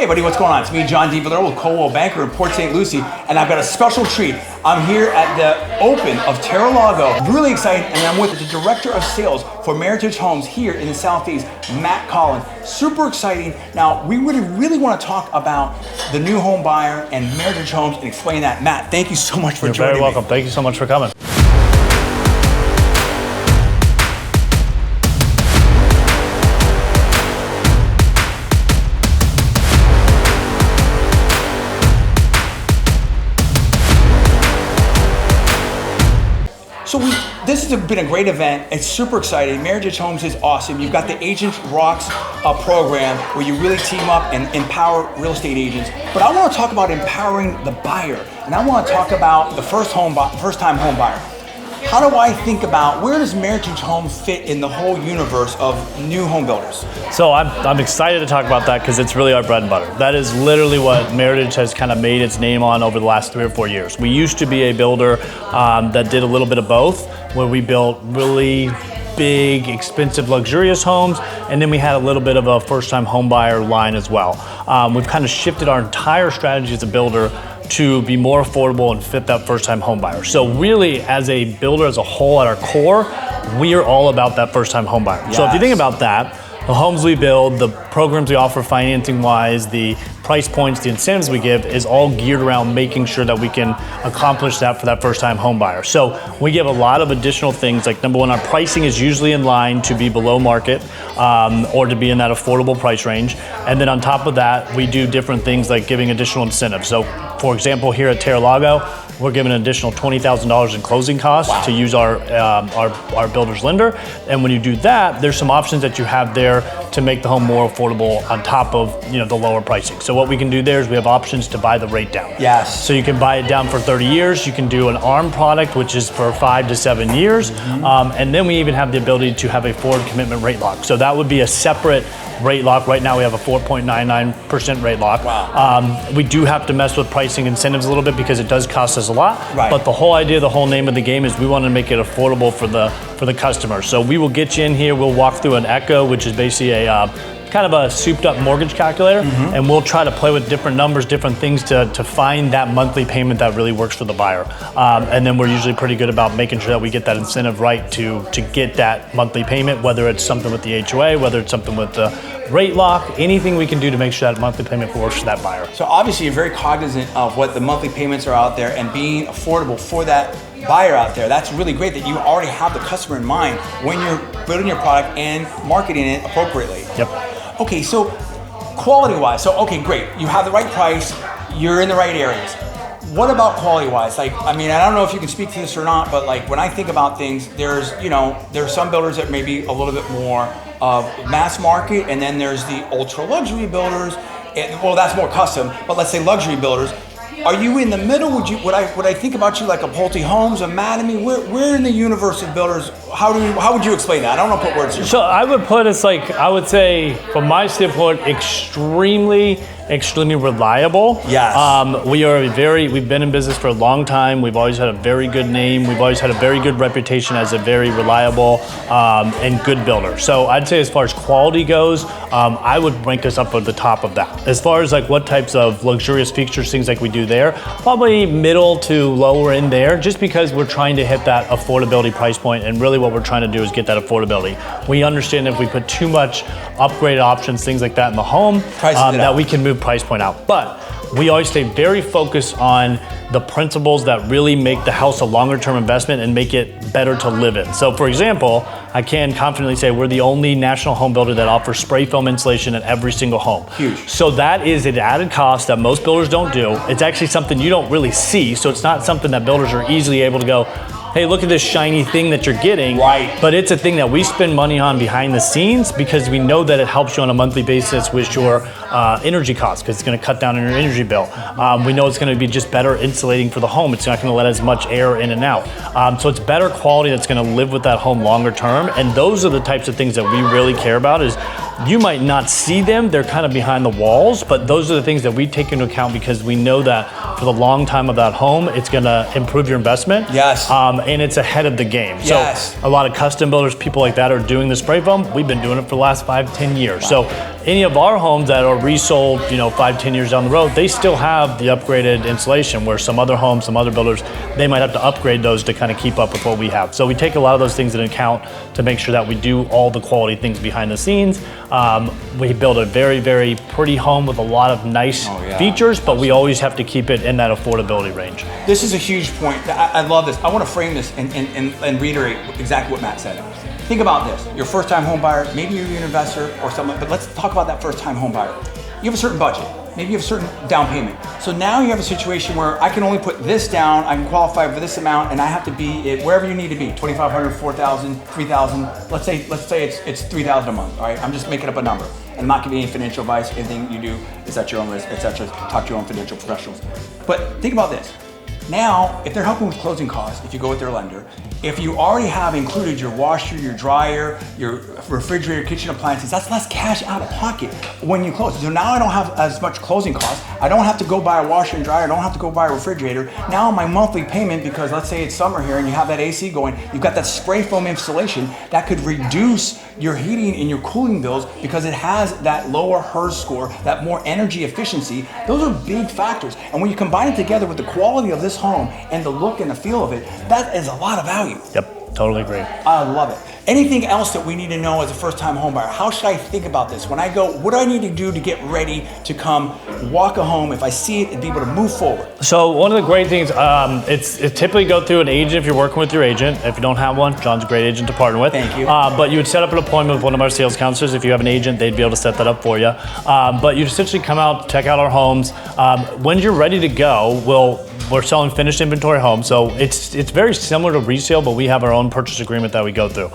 Hey buddy, what's going on? It's me, John D. Villarreal with Coldwell Banker in Port St. Lucie, and I've got a special treat. I'm here at the open of Terra Lago. Really excited, and I'm with the Director of Sales for Meritage Homes here in the Southeast, Matt Collins. Super exciting. Now, we really want to talk about the new home buyer and Meritage Homes and explain that. Matt, thank you so much for joining me. You're very welcome. Thank you so much for coming. So this has been a great event. It's super exciting. Meritage Homes is awesome. You've got the Agent Rocks program where you really team up and empower real estate agents. But I want to talk about empowering the buyer, and I want to talk about the first-time home buyer. How do I think about where does Meritage Homes fit in the whole universe of new home builders? So I'm excited to talk about that because it's really our bread and butter. That is literally what Meritage has kind of made its name on over the last 3 or 4 years. We used to be a builder that did a little bit of both, where we built really big, expensive, luxurious homes, and then we had a little bit of a first-time home buyer line as well. We've kind of shifted our entire strategy as a builder to be more affordable and fit that first-time home buyer. So really, as a builder as a whole at our core, we are all about that first-time home buyer. Yes. So if you think about that, the homes we build, the programs we offer financing-wise, the price points, the incentives we give is all geared around making sure that we can accomplish that for that first-time home buyer. So we give a lot of additional things, like number one, our pricing is usually in line to be below market or to be in that affordable price range. And then on top of that, we do different things like giving additional incentives. So for example, here at Terra Lago, we're giving an additional $20,000 in closing costs to use our builder's lender. And when you do that, there's some options that you have there to make the home more affordable on top of the lower pricing. So what we can do there is we have options to buy the rate down. Yes. So you can buy it down for 30 years. You can do an ARM product, which is for 5 to 7 years. And then we even have the ability to have a forward commitment rate lock. So that would be a separate rate lock. Right now we have a 4.99% rate lock. Wow. We do have to mess with pricing incentives a little bit because it does cost us a lot. Right. But the whole idea, the whole name of the game is we want to make it affordable for the customer. So we will get you in here. We'll walk through an Echo, which is basically a kind of a souped up mortgage calculator, and we'll try to play with different numbers, different things to find that monthly payment that really works for the buyer. And then we're usually pretty good about making sure that we get that incentive right to get that monthly payment, whether it's something with the HOA, whether it's something with the rate lock, anything we can do to make sure that monthly payment works for that buyer. So obviously you're very cognizant of what the monthly payments are out there and being affordable for that buyer out there. That's really great that you already have the customer in mind when you're building your product and marketing it appropriately. Yep. Okay, so quality-wise, so okay, great. You have the right price, you're in the right areas. What about quality-wise? Like, I mean, I don't know if you can speak to this or not, but like when I think about things, there's some builders that may be a little bit more of mass market, and then there's the ultra luxury builders. Well, that's more custom, but let's say luxury builders. Are you in the middle? Would I think about you like a Pulte Homes, a Mattamy? Where in the universe of builders? How would you explain that? I don't know, put words here. So I would put us like, I would say from my standpoint, extremely reliable. Yes. We've been in business for a long time. We've always had a very good name. We've always had a very good reputation as a very reliable and good builder. So I'd say as far as quality goes, I would rank us up at the top of that. As far as like what types of luxurious features, things like we do there, probably middle to lower in there, just because we're trying to hit that affordability price point, and really what we're trying to do is get that affordability. We understand if we put too much upgraded options, things like that in the home, that we can move price point out. But we always stay very focused on the principles that really make the house a longer term investment and make it better to live in. So for example, I can confidently say we're the only national home builder that offers spray foam insulation in every single home. Huge. So that is an added cost that most builders don't do. It's actually something you don't really see. So it's not something that builders are easily able to go, hey, look at this shiny thing that you're getting. Right. But it's a thing that we spend money on behind the scenes because we know that it helps you on a monthly basis with your energy costs, because it's going to cut down on your energy bill. We know it's going to be just better insulating for the home. It's not going to let as much air in and out. So it's better quality that's going to live with that home longer term. And those are the types of things that we really care about, is you might not see them. They're kind of behind the walls, but those are the things that we take into account because we know that for the long time of that home, it's gonna improve your investment. Yes. And it's ahead of the game. Yes. So a lot of custom builders, people like that are doing the spray foam. We've been doing it for the last 5-10 years. Wow. So any of our homes that are resold, 5-10 years down the road, they still have the upgraded insulation, where some other homes, some other builders, they might have to upgrade those to kind of keep up with what we have. So we take a lot of those things into account to make sure that we do all the quality things behind the scenes. We build a very, very pretty home with a lot of nice features, but we always have to keep it in that affordability range. This is a huge point. I love this. I want to frame this and reiterate exactly what Matt said. Think about this. You're a first-time home buyer, maybe you're an investor or something, but let's talk about that first-time home buyer. You have a certain budget. Maybe you have a certain down payment. So now you have a situation where I can only put this down, I can qualify for this amount, and I have to be at wherever you need to be, $2,500, $4,000, $3,000. Let's say it's $3,000 a month, all right? I'm just making up a number. And I'm not giving you any financial advice. Anything you do is at your own risk, etc. Talk to your own financial professionals. But think about this. Now, if they're helping with closing costs, if you go with their lender, if you already have included your washer, your dryer, your refrigerator, kitchen appliances, that's less cash out of pocket when you close. So now I don't have as much closing costs. I don't have to go buy a washer and dryer. I don't have to go buy a refrigerator. Now my monthly payment, because let's say it's summer here and you have that AC going, you've got that spray foam insulation that could reduce your heating and your cooling bills because it has that lower HERS score, that more energy efficiency. Those are big factors. And when you combine it together with the quality of this home and the look and the feel of it, that is a lot of value. Yep, totally agree. I love it. Anything else that we need to know as a first-time home buyer? How should I think about this? When I go, what do I need to do to get ready to come walk a home if I see it and be able to move forward? So one of the great things, it's typically go through an agent if you're working with your agent. If you don't have one, John's a great agent to partner with. Thank you. But you would set up an appointment with one of our sales counselors. If you have an agent, they'd be able to set that up for you. But you essentially come out, check out our homes. When you're ready to go, we're selling finished inventory homes, so it's very similar to resale, but we have our own purchase agreement that we go through.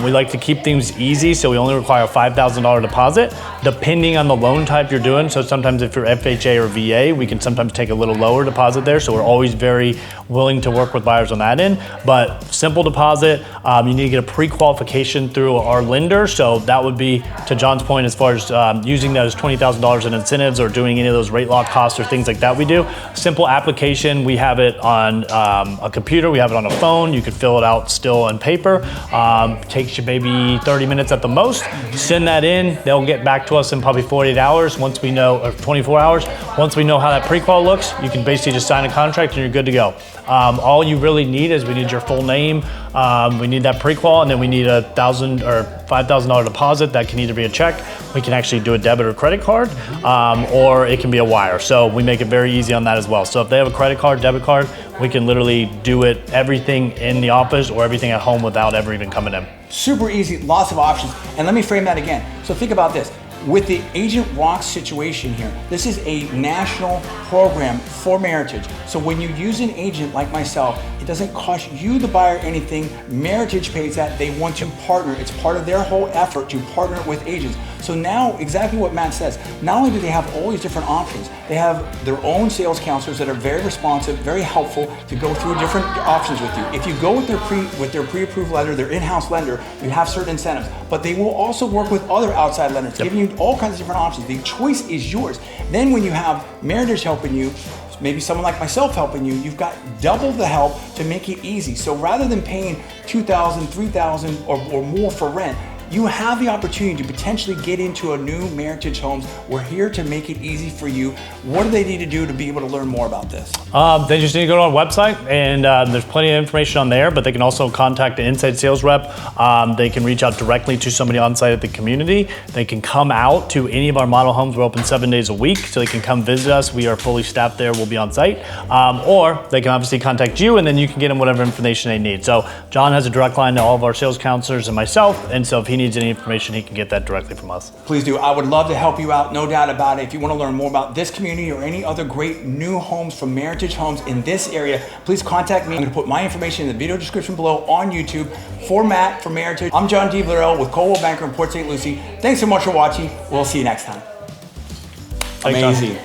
We like to keep things easy, so we only require a $5,000 deposit, depending on the loan type you're doing. So sometimes if you're FHA or VA, we can sometimes take a little lower deposit there, so we're always very willing to work with buyers on that end. But simple deposit, you need to get a pre-qualification through our lender, so that would be, to John's point, as far as using that as $20,000 in incentives or doing any of those rate lock costs or things like that we do. Simple application. We have it on a computer, we have it on a phone, you could fill it out still on paper. Takes you maybe 30 minutes at the most. Send that in, they'll get back to us in probably 48 hours once we know, or 24 hours. Once we know how that pre-qual looks, you can basically just sign a contract and you're good to go. All you really need is we need your full name, we need that pre-qual, and then we need a $1,000 or $5,000 deposit. That can either be a check, we can actually do a debit or credit card, or it can be a wire. So we make it very easy on that as well. So if they have a credit card, debit card, we can literally do it, everything in the office or everything at home without ever even coming in. Super easy, lots of options. And let me frame that again. So think about this. With the Agent Rocks situation here, this is a national program for Meritage. So when you use an agent like myself, it doesn't cost you, the buyer, anything. Meritage pays that. They want to partner. It's part of their whole effort to partner with agents. So now, exactly what Matt says, not only do they have all these different options, they have their own sales counselors that are very responsive, very helpful to go through different options with you. If you go with their pre-approved lender, their in-house lender, you have certain incentives, but they will also work with other outside lenders, giving you all kinds of different options. The choice is yours. Then when you have Meritage helping you, maybe someone like myself helping you, you've got double the help to make it easy. So rather than paying $2,000, $3,000 or more for rent, you have the opportunity to potentially get into a new Meritage Homes. We're here to make it easy for you. What do they need to do to be able to learn more about this? They just need to go to our website, and there's plenty of information on there, but they can also contact an inside sales rep. They can reach out directly to somebody on site at the community. They can come out to any of our model homes. We're open 7 days a week, so they can come visit us. We are fully staffed there. We'll be on site. Or they can obviously contact you, and then you can get them whatever information they need. So John has a direct line to all of our sales counselors and myself, and so if he needs any information, he can get that directly from us. Please do. I would love to help you out, no doubt about it. If you want to learn more about this community or any other great new homes from Meritage Homes in this area, please contact me. I'm going to put my information in the video description below on YouTube. For Matt from Meritage, I'm John D. Villarreal with Coldwell Banker in Port St. Lucie. Thanks so much for watching. We'll see you next time. Thanks, amazing.